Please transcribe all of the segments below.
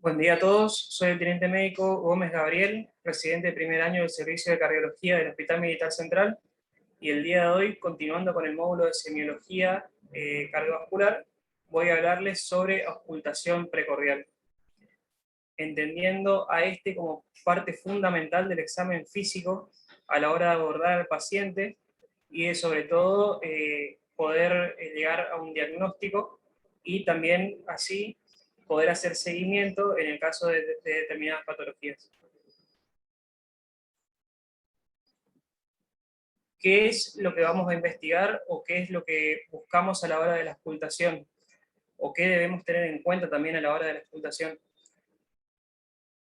Buen día a todos, soy el Teniente Médico Gómez Gabriel, residente de primer año del Servicio de Cardiología del Hospital Militar Central, y el día de hoy, continuando con el módulo de semiología cardiovascular, voy a hablarles sobre auscultación precordial, entendiendo a este como parte fundamental del examen físico a la hora de abordar al paciente y de, sobre todo, poder llegar a un diagnóstico y también así poder hacer seguimiento en el caso de determinadas patologías. ¿Qué es lo que vamos a investigar o qué es lo que buscamos a la hora de la auscultación? ¿O qué debemos tener en cuenta también a la hora de la auscultación?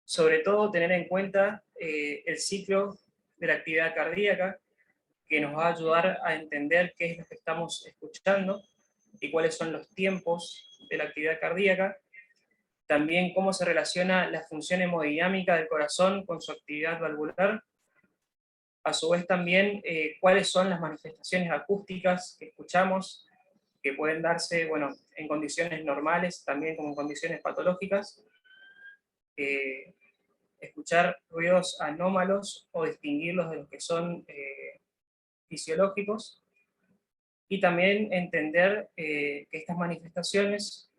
Sobre todo tener en cuenta el ciclo de la actividad cardíaca, que nos va a ayudar a entender qué es lo que estamos escuchando y cuáles son los tiempos de la actividad cardíaca. También cómo se relaciona la función hemodinámica del corazón con su actividad valvular. A su vez también cuáles son las manifestaciones acústicas que escuchamos, que pueden darse, bueno, en condiciones normales, también como en condiciones patológicas. Escuchar ruidos anómalos o distinguirlos de los que son fisiológicos. Y también entender que estas manifestaciones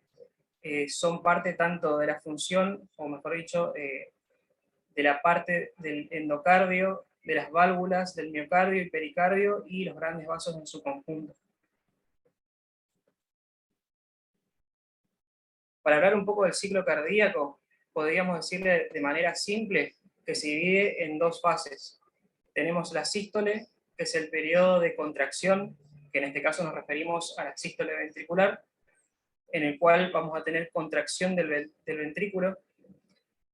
son parte tanto de la función, o mejor dicho, de la parte del endocardio, de las válvulas, del miocardio y pericardio y los grandes vasos en su conjunto. Para hablar un poco del ciclo cardíaco, podríamos decirle de manera simple que se divide en dos fases. Tenemos la sístole, que es el periodo de contracción, que en este caso nos referimos a la sístole ventricular, en el cual vamos a tener contracción del ventrículo,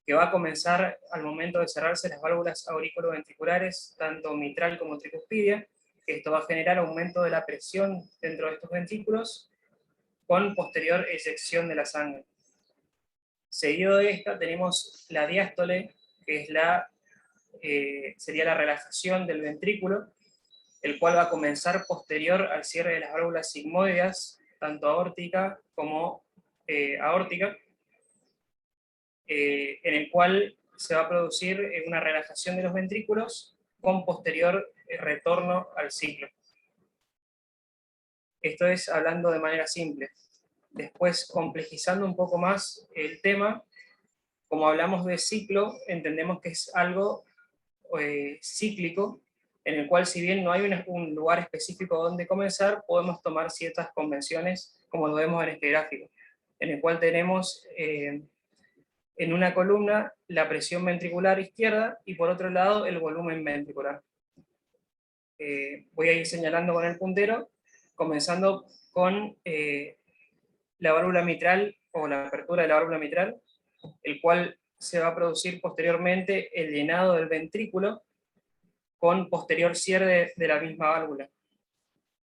que va a comenzar al momento de cerrarse las válvulas aurículo-ventriculares, tanto mitral como tricuspidia, que esto va a generar aumento de la presión dentro de estos ventrículos, con posterior eyección de la sangre. Seguido de esta tenemos la diástole, que es sería la relajación del ventrículo, el cual va a comenzar posterior al cierre de las válvulas sigmoideas, tanto aórtica como aórtica, en el cual se va a producir una relajación de los ventrículos con posterior retorno al ciclo. Esto es hablando de manera simple. Después, complejizando un poco más el tema, como hablamos de ciclo, entendemos que es algo cíclico, en el cual, si bien no hay un lugar específico donde comenzar, podemos tomar ciertas convenciones, como lo vemos en este gráfico, en el cual tenemos en una columna la presión ventricular izquierda y por otro lado el volumen ventricular. Voy a ir señalando con el puntero, comenzando con la válvula mitral o la apertura de la válvula mitral, el cual se va a producir posteriormente el llenado del ventrículo con posterior cierre de la misma válvula.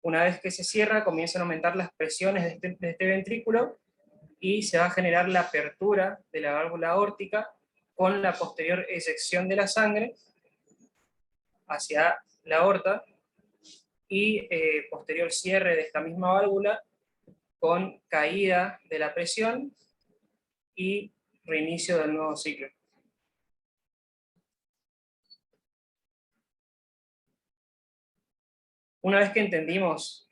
Una vez que se cierra, comienzan a aumentar las presiones de este ventrículo y se va a generar la apertura de la válvula aórtica con la posterior eyección de la sangre hacia la aorta y posterior cierre de esta misma válvula con caída de la presión y reinicio del nuevo ciclo. Una vez que entendimos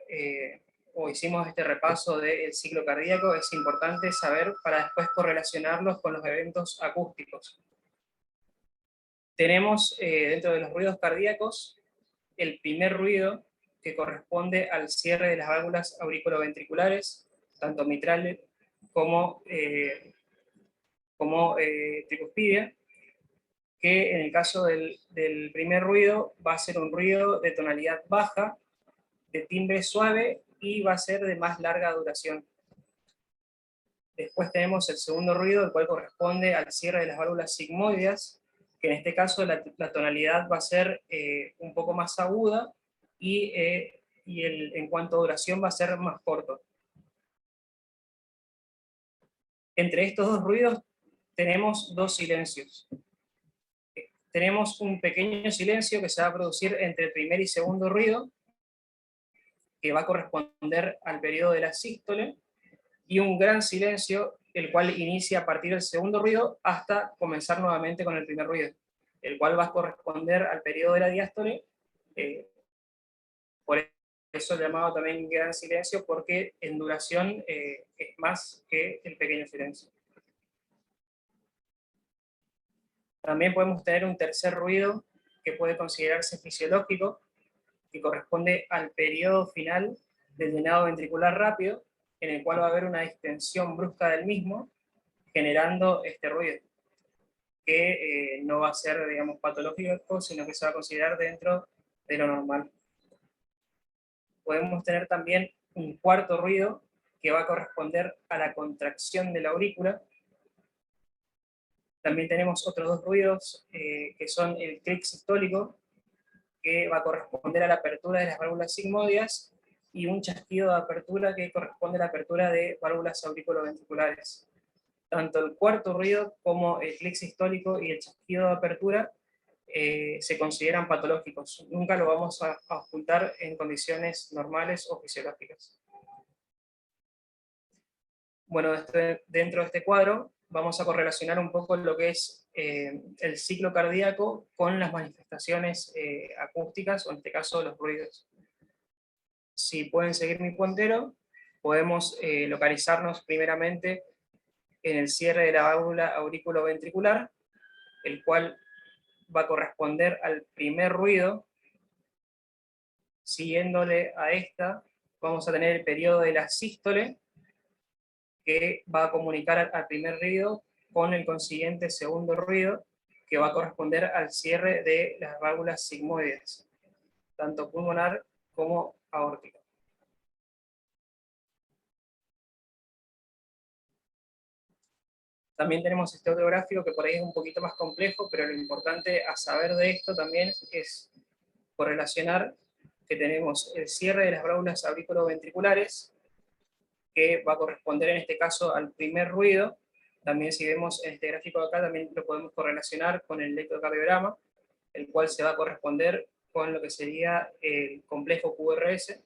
o hicimos este repaso del ciclo cardíaco, es importante saber para después correlacionarlos con los eventos acústicos. Tenemos dentro de los ruidos cardíacos el primer ruido, que corresponde al cierre de las válvulas auriculoventriculares, tanto mitral como tricuspidia, que en el caso del primer ruido va a ser un ruido de tonalidad baja, de timbre suave y va a ser de más larga duración. Después tenemos el segundo ruido, el cual corresponde al cierre de las válvulas sigmoideas, que en este caso la tonalidad va a ser un poco más aguda y en cuanto a duración va a ser más corto. Entre estos dos ruidos tenemos dos silencios. Tenemos un pequeño silencio que se va a producir entre el primer y segundo ruido, que va a corresponder al periodo de la sístole, y un gran silencio el cual inicia a partir del segundo ruido hasta comenzar nuevamente con el primer ruido, el cual va a corresponder al periodo de la diástole, por eso llamado también gran silencio, porque en duración es más que el pequeño silencio. También podemos tener un tercer ruido que puede considerarse fisiológico, que corresponde al periodo final del llenado ventricular rápido, en el cual va a haber una distensión brusca del mismo, generando este ruido, que no va a ser, digamos, patológico, sino que se va a considerar dentro de lo normal. Podemos tener también un cuarto ruido, que va a corresponder a la contracción de la aurícula. También tenemos otros dos ruidos, que son el clic sistólico, que va a corresponder a la apertura de las válvulas sigmoides, y un chasquido de apertura que corresponde a la apertura de válvulas auriculoventriculares. Tanto el cuarto ruido como el clic sistólico y el chasquido de apertura se consideran patológicos. Nunca lo vamos a ocultar en condiciones normales o fisiológicas. Bueno, dentro de este cuadro vamos a correlacionar un poco lo que es el ciclo cardíaco con las manifestaciones acústicas, o en este caso los ruidos. Si pueden seguir mi puntero, podemos localizarnos primeramente en el cierre de la válvula auriculoventricular, el cual va a corresponder al primer ruido. Siguiéndole a esta, vamos a tener el periodo de la sístole, que va a comunicar al primer ruido con el consiguiente segundo ruido, que va a corresponder al cierre de las válvulas sigmoides, tanto pulmonar como aórtica. También tenemos este otro gráfico que por ahí es un poquito más complejo, pero lo importante a saber de esto también es correlacionar que tenemos el cierre de las válvulas auriculoventriculares, que va a corresponder en este caso al primer ruido. También si vemos en este gráfico de acá, también lo podemos correlacionar con el electrocardiograma, el cual se va a corresponder con lo que sería el complejo QRS.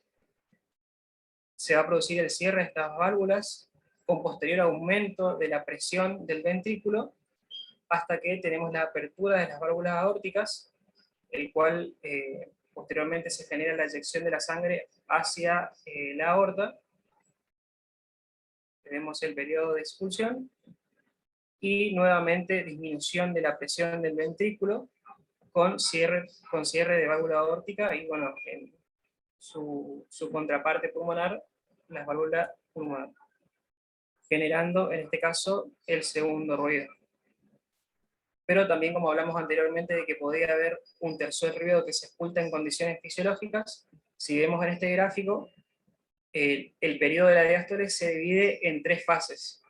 Se va a producir el cierre de estas válvulas con posterior aumento de la presión del ventrículo, hasta que tenemos la apertura de las válvulas aórticas, el cual posteriormente se genera la eyección de la sangre hacia la aorta. Tenemos el periodo de expulsión, y nuevamente disminución de la presión del ventrículo con cierre de válvula aórtica, y bueno, en su contraparte pulmonar, las válvulas pulmonar, generando en este caso el segundo ruido. Pero también, como hablamos anteriormente, de que podría haber un tercer ruido que se oculta en condiciones fisiológicas, si vemos en este gráfico, el periodo de la diástole se divide en tres fases,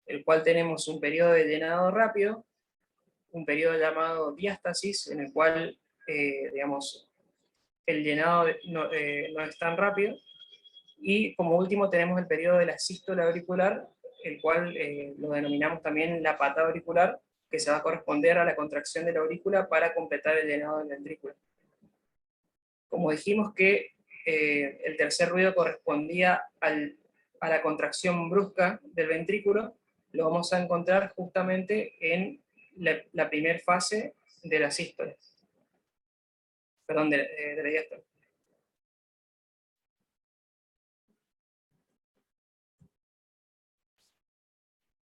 el cual tenemos un periodo de llenado rápido, un periodo llamado diástasis, en el cual, digamos, el llenado no es tan rápido, y como último tenemos el periodo de la sístole auricular, el cual lo denominamos también la patada auricular, que se va a corresponder a la contracción de la aurícula para completar el llenado del ventrículo. Como dijimos que el tercer ruido correspondía a la contracción brusca del ventrículo, lo vamos a encontrar justamente en la primera fase de la sístole, perdón, de la diástole.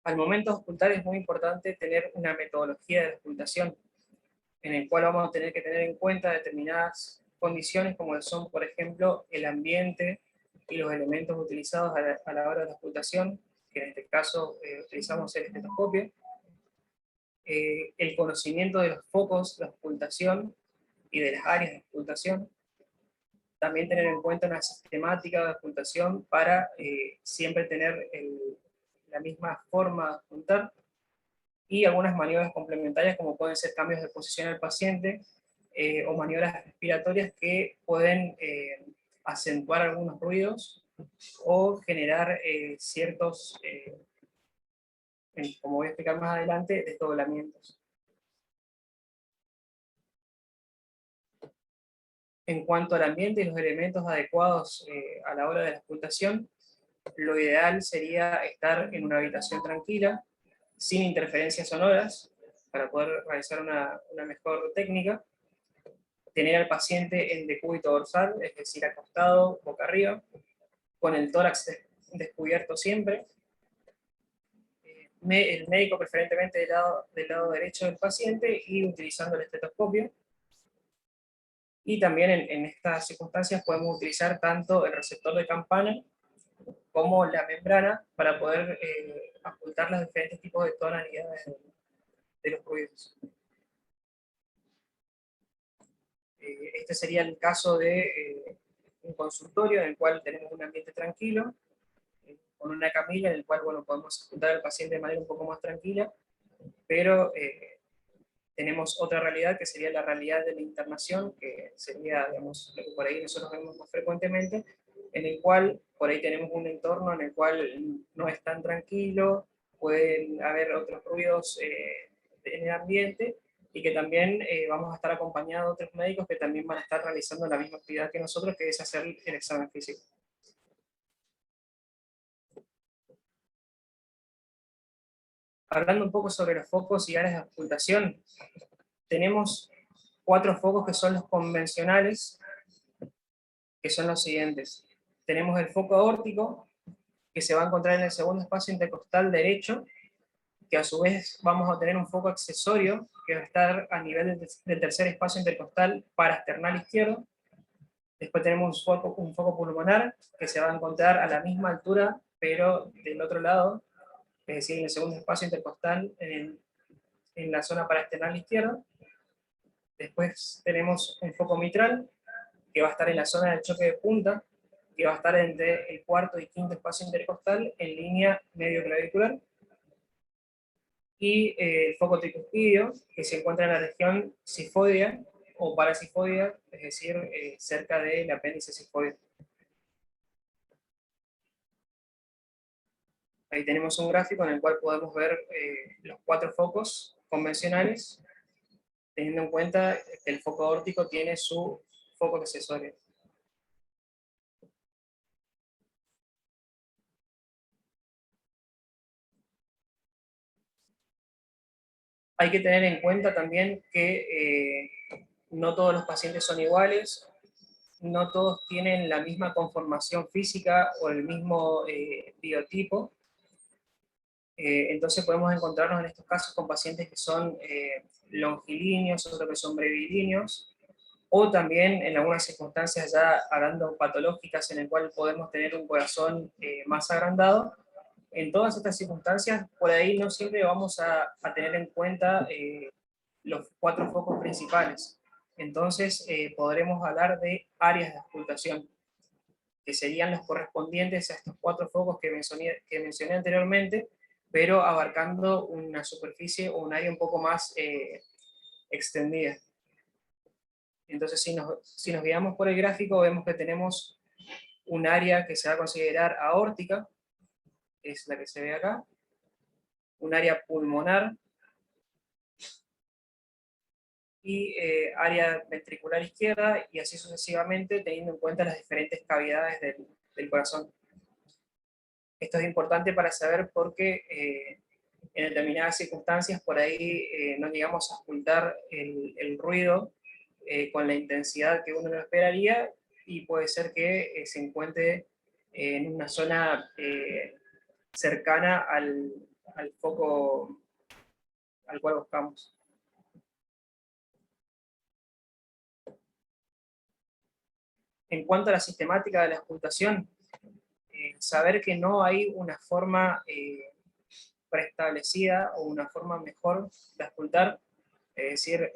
Al momento de ocultar es muy importante tener una metodología de ocultación, en el cual vamos a tener que tener en cuenta determinadas condiciones, como son, por ejemplo, el ambiente y los elementos utilizados a la hora de la ocultación, que en este caso utilizamos el estetoscopio, el conocimiento de los focos de ocultación y de las áreas de ocultación, también tener en cuenta una sistemática de ocultación para siempre tener la misma forma de ocultar, y algunas maniobras complementarias como pueden ser cambios de posición al paciente o maniobras respiratorias que pueden acentuar algunos ruidos o generar ciertos, como voy a explicar más adelante, desdoblamientos. En cuanto al ambiente y los elementos adecuados a la hora de la ocultación, lo ideal sería estar en una habitación tranquila, sin interferencias sonoras, para poder realizar una mejor técnica. Tener al paciente en decúbito dorsal, es decir, acostado, boca arriba, con el tórax descubierto siempre. El médico preferentemente del lado derecho del paciente y utilizando el estetoscopio. Y también en estas circunstancias podemos utilizar tanto el receptor de campana como la membrana para poder ocultar los diferentes tipos de tonalidades de los ruidos. Este sería el caso de un consultorio en el cual tenemos un ambiente tranquilo, con una camilla en el cual, bueno, podemos escuchar al paciente de manera un poco más tranquila, pero tenemos otra realidad que sería la realidad de la internación, que sería, digamos, lo que por ahí nosotros vemos más frecuentemente, en el cual por ahí tenemos un entorno en el cual no es tan tranquilo, pueden haber otros ruidos en el ambiente, y que también vamos a estar acompañados de otros médicos que también van a estar realizando la misma actividad que nosotros, que es hacer el examen físico. Hablando un poco sobre los focos y áreas de ocultación, tenemos 4 focos que son los convencionales, que son los siguientes. Tenemos el foco aórtico, que se va a encontrar en el segundo espacio intercostal derecho, que a su vez vamos a tener un foco accesorio, que va a estar a nivel del tercer espacio intercostal parasternal izquierdo. Después tenemos un foco pulmonar, que se va a encontrar a la misma altura, pero del otro lado, es decir, en el segundo espacio intercostal, en la zona parasternal izquierda. Después tenemos un foco mitral, que va a estar en la zona del choque de punta, que va a estar entre el cuarto y quinto espacio intercostal en línea medio clavicular. Y el foco tricuspidio, que se encuentra en la región cifoidea o parasifoidea, es decir, cerca del apéndice cifoide. Ahí tenemos un gráfico en el cual podemos ver los 4 focos convencionales, teniendo en cuenta que el foco aórtico tiene su foco accesorio. Hay que tener en cuenta también que no todos los pacientes son iguales, no todos tienen la misma conformación física o el mismo biotipo. Entonces podemos encontrarnos en estos casos con pacientes que son longilíneos, otros que son brevilíneos, o también en algunas circunstancias ya hablando patológicas en el cual podemos tener un corazón más agrandado. En todas estas circunstancias, por ahí no siempre vamos a tener en cuenta los 4 focos principales. Entonces podremos hablar de áreas de ocultación, que serían los correspondientes a estos 4 focos que mencioné anteriormente, pero abarcando una superficie o un área un poco más extendida. Entonces, si nos guiamos por el gráfico, vemos que tenemos un área que se va a considerar aórtica, que es la que se ve acá, un área pulmonar, y área ventricular izquierda, y así sucesivamente, teniendo en cuenta las diferentes cavidades del corazón. Esto es importante para saber porque en determinadas circunstancias por ahí no llegamos a ocultar el ruido con la intensidad que uno no esperaría, y puede ser que se encuentre en una zona cercana al foco al cual buscamos. En cuanto a la sistemática de la ocultación, saber que no hay una forma preestablecida o una forma mejor de ocultar, es decir,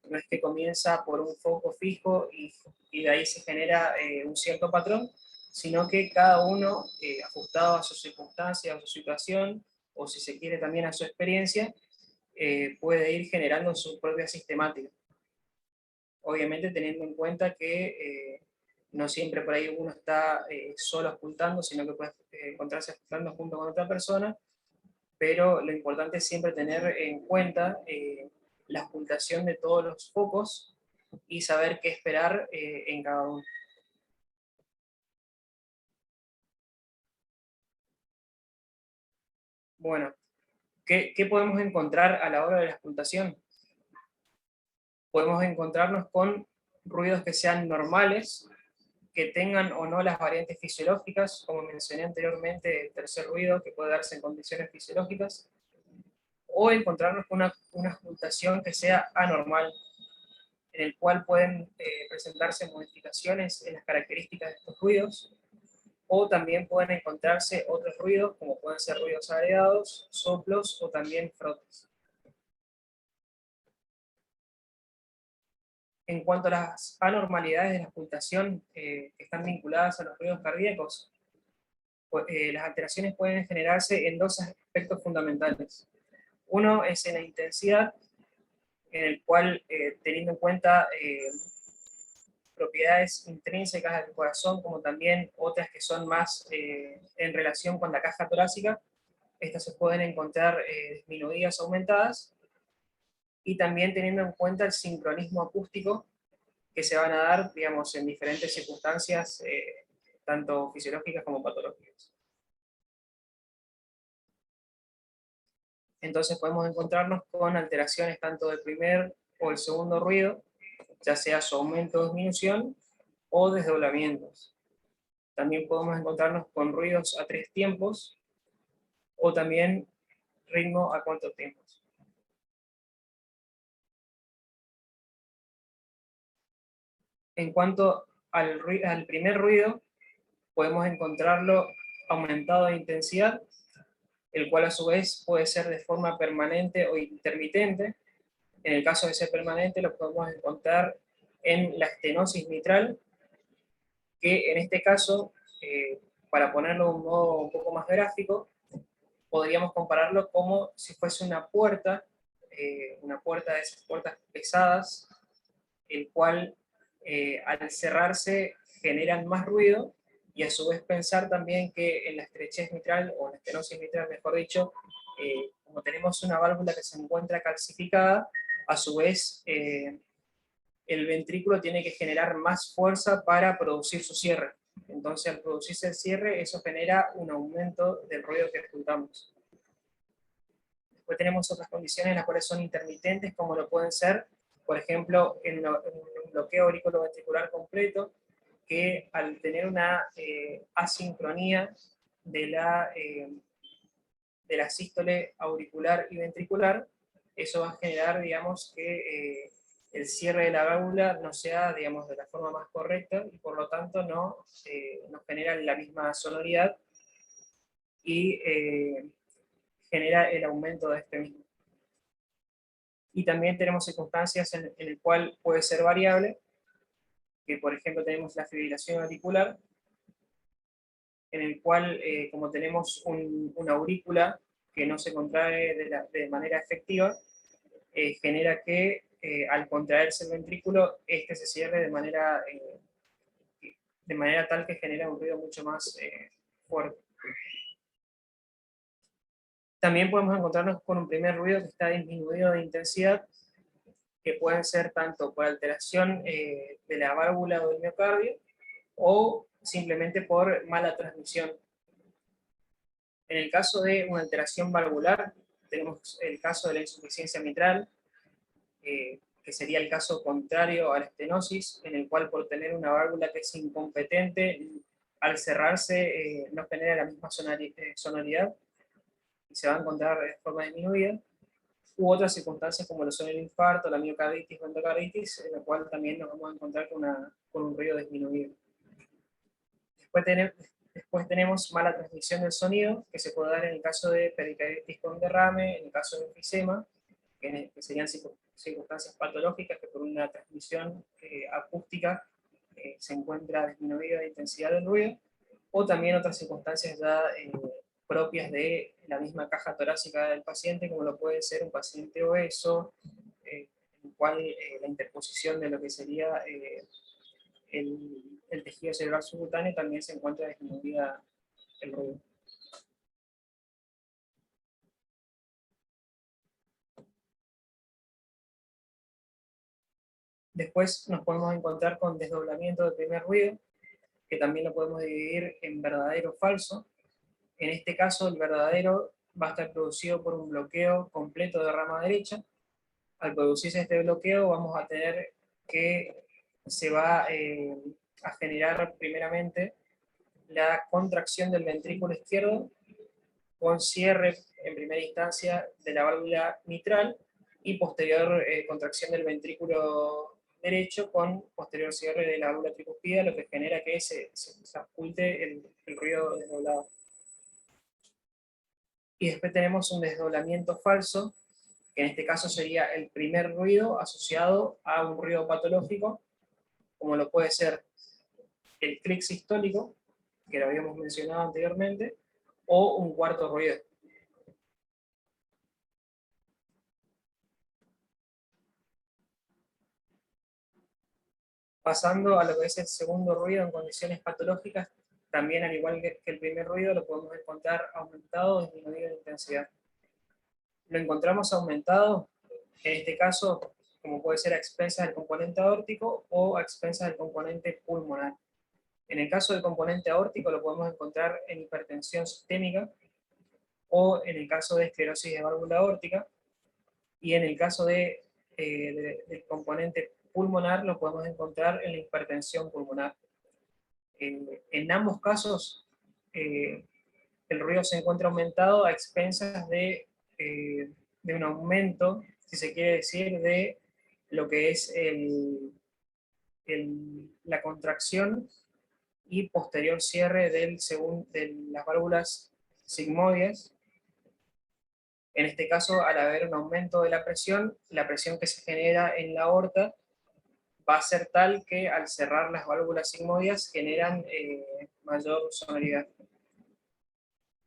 no es que comienza por un foco fijo y de ahí se genera un cierto patrón, sino que cada uno, ajustado a sus circunstancias, a su situación, o si se quiere también a su experiencia, puede ir generando su propia sistemática. Obviamente teniendo en cuenta que no siempre por ahí uno está solo ocultando, sino que puede encontrarse ocultando junto con otra persona, pero lo importante es siempre tener en cuenta la ocultación de todos los focos y saber qué esperar en cada uno. Bueno, ¿qué podemos encontrar a la hora de la auscultación? Podemos encontrarnos con ruidos que sean normales, que tengan o no las variantes fisiológicas, como mencioné anteriormente, el tercer ruido que puede darse en condiciones fisiológicas, o encontrarnos con una auscultación que sea anormal, en el cual pueden presentarse modificaciones en las características de estos ruidos, o también pueden encontrarse otros ruidos, como pueden ser ruidos agregados, soplos o también frotes. En cuanto a las anormalidades de la auscultación que están vinculadas a los ruidos cardíacos, pues, las alteraciones pueden generarse en dos aspectos fundamentales. Uno es en la intensidad, en el cual, teniendo en cuenta propiedades intrínsecas del corazón, como también otras que son más en relación con la caja torácica, estas se pueden encontrar disminuidas o aumentadas, y también teniendo en cuenta el sincronismo acústico que se van a dar, digamos, en diferentes circunstancias, tanto fisiológicas como patológicas. Entonces podemos encontrarnos con alteraciones tanto del primer o el segundo ruido, ya sea su aumento o disminución, o desdoblamientos. También podemos encontrarnos con ruidos a tres tiempos, o también ritmo a cuatro tiempos. En cuanto al primer ruido, podemos encontrarlo aumentado de intensidad, el cual a su vez puede ser de forma permanente o intermitente. En el caso de ser permanente, lo podemos encontrar en la estenosis mitral, que en este caso, para ponerlo de un modo un poco más gráfico, podríamos compararlo como si fuese una puerta de esas puertas pesadas, el cual al cerrarse generan más ruido, y a su vez pensar también que en la estrechez mitral, o en la estenosis mitral mejor dicho, como tenemos una válvula que se encuentra calcificada, a su vez el ventrículo tiene que generar más fuerza para producir su cierre. Entonces, al producirse el cierre, eso genera un aumento del ruido que escuchamos. Después tenemos otras condiciones en las cuales son intermitentes, como lo pueden ser, por ejemplo, en un bloqueo auriculoventricular completo, que al tener una asincronía de la sístole auricular y ventricular, eso va a generar, digamos, que el cierre de la válvula no sea, digamos, de la forma más correcta, y por lo tanto no genera la misma sonoridad, y genera el aumento de este mismo. Y también tenemos circunstancias en el cual puede ser variable, que por ejemplo tenemos la fibrilación auricular, en el cual, como tenemos una aurícula que no se contrae de manera efectiva, genera que al contraerse el ventrículo, este se cierre de manera tal que genera un ruido mucho más fuerte. También podemos encontrarnos con un primer ruido que está disminuido de intensidad, que pueden ser tanto por alteración de la válvula o del miocardio, o simplemente por mala transmisión. En el caso de una alteración valvular, tenemos el caso de la insuficiencia mitral, que sería el caso contrario a la estenosis, en el cual por tener una válvula que es incompetente, al cerrarse no genera la misma sonoridad, y se va a encontrar de forma disminuida, u otras circunstancias como lo son el infarto, la miocarditis o endocarditis, en la cual también nos vamos a encontrar con un ruido disminuido. Después tenemos mala transmisión del sonido, que se puede dar en el caso de pericarditis con derrame, en el caso de enfisema, que serían circunstancias patológicas que por una transmisión acústica se encuentra disminuida la intensidad del ruido, o también otras circunstancias ya propias de la misma caja torácica del paciente, como lo puede ser un paciente obeso, en el cual la interposición de lo que sería el tejido cerebral subcutáneo también se encuentra disminuida el ruido. Después nos podemos encontrar con desdoblamiento del primer ruido, que también lo podemos dividir en verdadero o falso. En este caso, el verdadero va a estar producido por un bloqueo completo de rama derecha. Al producirse este bloqueo vamos a tener que se va a generar primeramente la contracción del ventrículo izquierdo con cierre en primera instancia de la válvula mitral y posterior contracción del ventrículo derecho con posterior cierre de la válvula tricuspida, lo que genera que se oculte el ruido desdoblado. Y después tenemos un desdoblamiento falso, que en este caso sería el primer ruido asociado a un ruido patológico, como lo puede ser el clic sistólico, que lo habíamos mencionado anteriormente, o un cuarto ruido. Pasando a lo que es el segundo ruido en condiciones patológicas, también al igual que el primer ruido, lo podemos encontrar aumentado o disminuido en intensidad. Lo encontramos aumentado, en este caso, como puede ser a expensas del componente aórtico o a expensas del componente pulmonar. En el caso del componente aórtico lo podemos encontrar en hipertensión sistémica o en el caso de esclerosis de válvula aórtica, y en el caso del componente pulmonar lo podemos encontrar en la hipertensión pulmonar. En ambos casos, el ruido se encuentra aumentado a expensas de un aumento, si se quiere decir, de lo que es la contracción y posterior cierre de las válvulas sigmoides. En este caso, al haber un aumento de la presión que se genera en la aorta va a ser tal que al cerrar las válvulas sigmoides generan mayor sonoridad.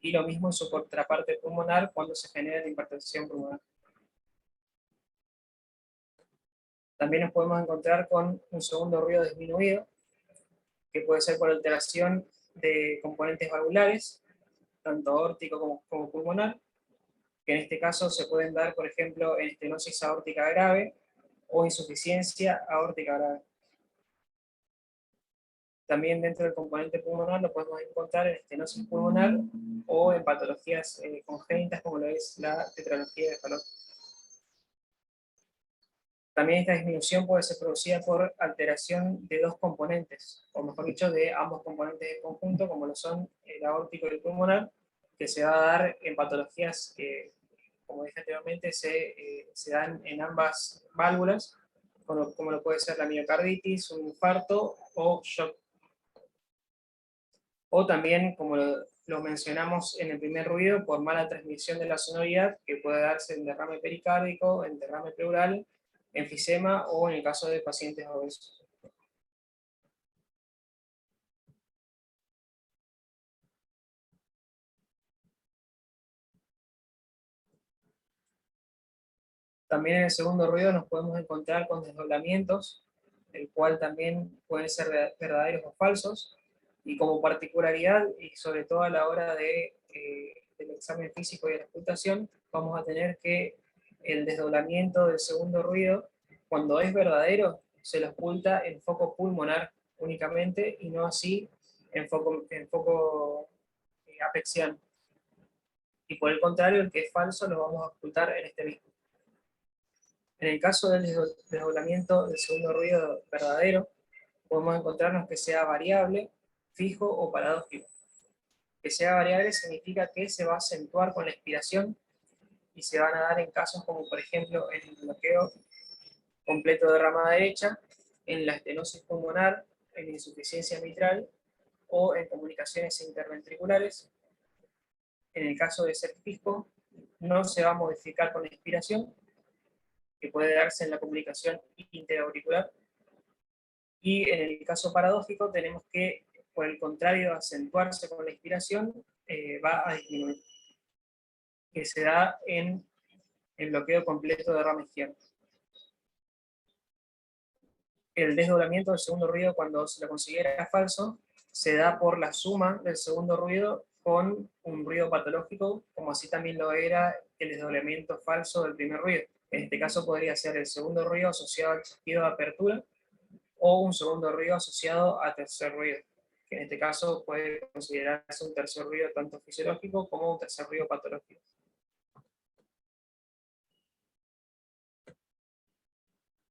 Y lo mismo en su contraparte pulmonar cuando se genera la hipertensión pulmonar. También nos podemos encontrar con un segundo ruido disminuido, que puede ser por alteración de componentes valvulares, tanto aórtico como pulmonar, que en este caso se pueden dar, por ejemplo, en estenosis aórtica grave o insuficiencia aórtica grave. También dentro del componente pulmonar lo podemos encontrar en estenosis pulmonar o en patologías congénitas como lo es la tetralogía de Fallot. También esta disminución puede ser producida por alteración de dos componentes, o mejor dicho, de ambos componentes en conjunto, como lo son el aórtico y el pulmonar, que se va a dar en patologías que, como dije anteriormente, se dan en ambas válvulas, como lo puede ser la miocarditis, un infarto o shock. O también, como lo mencionamos en el primer ruido, por mala transmisión de la sonoridad, que puede darse en derrame pericárdico, en derrame pleural, enfisema o en el caso de pacientes obesos. También en el segundo ruido nos podemos encontrar con desdoblamientos, el cual también pueden ser verdaderos o falsos, y como particularidad, y sobre todo a la hora del examen físico y de la auscultación, vamos a tener que el desdoblamiento del segundo ruido, cuando es verdadero, se lo oculta en foco pulmonar únicamente, y no así en foco apexiano. Y por el contrario, el que es falso lo vamos a ocultar en este mismo. En el caso del desdoblamiento del segundo ruido verdadero, podemos encontrarnos que sea variable, fijo o paradójico. Que sea variable significa que se va a acentuar con la expiración y se van a dar en casos como, por ejemplo, en el bloqueo completo de rama derecha, en la estenosis pulmonar, en insuficiencia mitral o en comunicaciones interventriculares. En el caso de ser fijo, no se va a modificar con la expiración, que puede darse en la comunicación interauricular. Y en el caso paradójico tenemos que, por el contrario, acentuarse con la inspiración, va a disminuir, que se da en el bloqueo completo de rama izquierda. El desdoblamiento del segundo ruido, cuando se lo considera falso, se da por la suma del segundo ruido con un ruido patológico, como así también lo era el desdoblamiento falso del primer ruido. En este caso podría ser el segundo ruido asociado al chasquido de apertura, o un segundo ruido asociado a tercer ruido, que en este caso puede considerarse un tercer ruido tanto fisiológico como un tercer ruido patológico.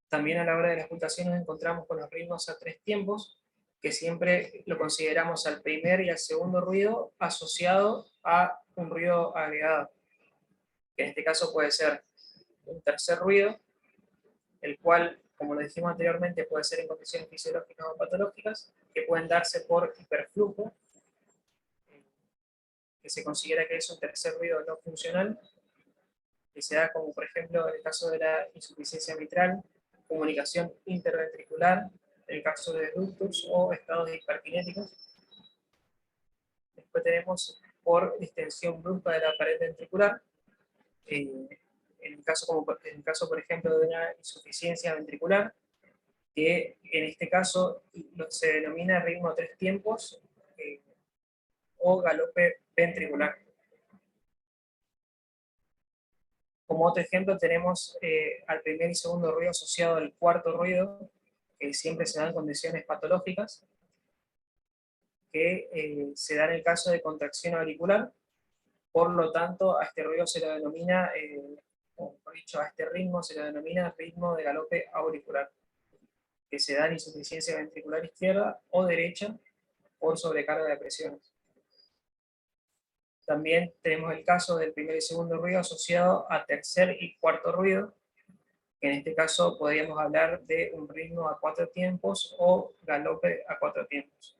También a la hora de la auscultación nos encontramos con los ritmos a 3 tiempos, que siempre lo consideramos al primer y al segundo ruido asociado a un ruido agregado, que en este caso puede ser un tercer ruido, el cual, como lo dijimos anteriormente, puede ser en condiciones fisiológicas o patológicas, que pueden darse por hiperflujo, que se considera que es un tercer ruido no funcional, que se da como por ejemplo en el caso de la insuficiencia mitral, comunicación interventricular, en el caso de ductus o estados hiperkinéticos. Después tenemos por distensión brusca de la pared ventricular, en el caso, por ejemplo, de una insuficiencia ventricular, que en este caso se denomina ritmo a 3 tiempos o galope ventricular. Como otro ejemplo tenemos al primer y segundo ruido asociado al cuarto ruido, que siempre se dan condiciones patológicas, que se da en el caso de contracción auricular. Por lo tanto, a este ruido se lo denomina, o por dicho, a este ritmo se lo denomina ritmo de galope auricular, que se da en insuficiencia ventricular izquierda o derecha por sobrecarga de presiones. También tenemos el caso del primer y segundo ruido asociado a tercer y cuarto ruido, que en este caso podríamos hablar de un ritmo a 4 tiempos o galope a 4 tiempos.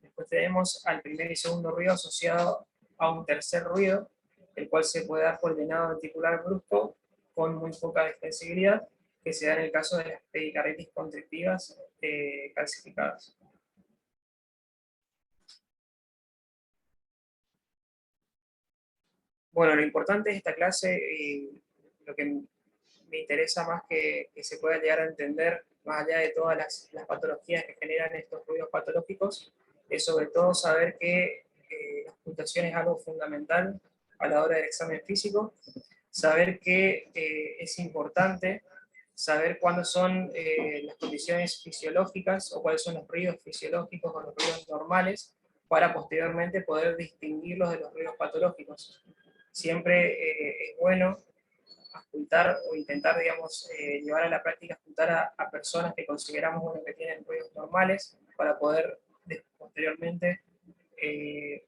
Después tenemos al primer y segundo ruido asociado a un tercer ruido, el cual se puede dar por llenado ventricular brusco con muy poca extensibilidad, que se da en el caso de las pericarditis constrictivas calcificadas. Bueno, lo importante de esta clase, lo que me interesa más que se pueda llegar a entender, más allá de todas las patologías que generan estos ruidos patológicos, es sobre todo saber que la auscultación es algo fundamental a la hora del examen físico, saber que es importante saber cuáles son las condiciones fisiológicas o cuáles son los ruidos fisiológicos o los ruidos normales para posteriormente poder distinguirlos de los ruidos patológicos. Siempre es bueno apuntar o intentar, digamos, llevar a la práctica, apuntar a personas que consideramos bueno, que tienen ruidos normales para poder posteriormente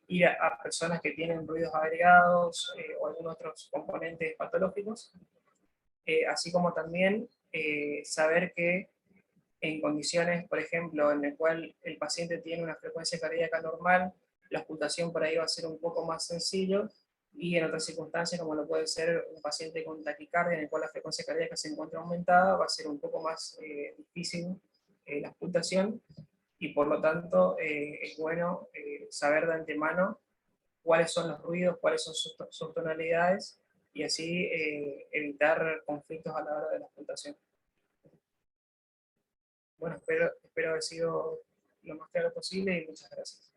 ir a personas que tienen ruidos agregados o algunos otros componentes patológicos, así como también saber que en condiciones, por ejemplo, en el cual el paciente tiene una frecuencia cardíaca normal, la ocultación por ahí va a ser un poco más sencillo, y en otras circunstancias, como lo puede ser un paciente con taquicardia, en el cual la frecuencia cardíaca se encuentra aumentada, va a ser un poco más difícil la ocultación, y por lo tanto es bueno saber de antemano cuáles son los ruidos, cuáles son sus tonalidades, y así evitar conflictos a la hora de la ocultación. Bueno, espero haber sido lo más claro posible y muchas gracias.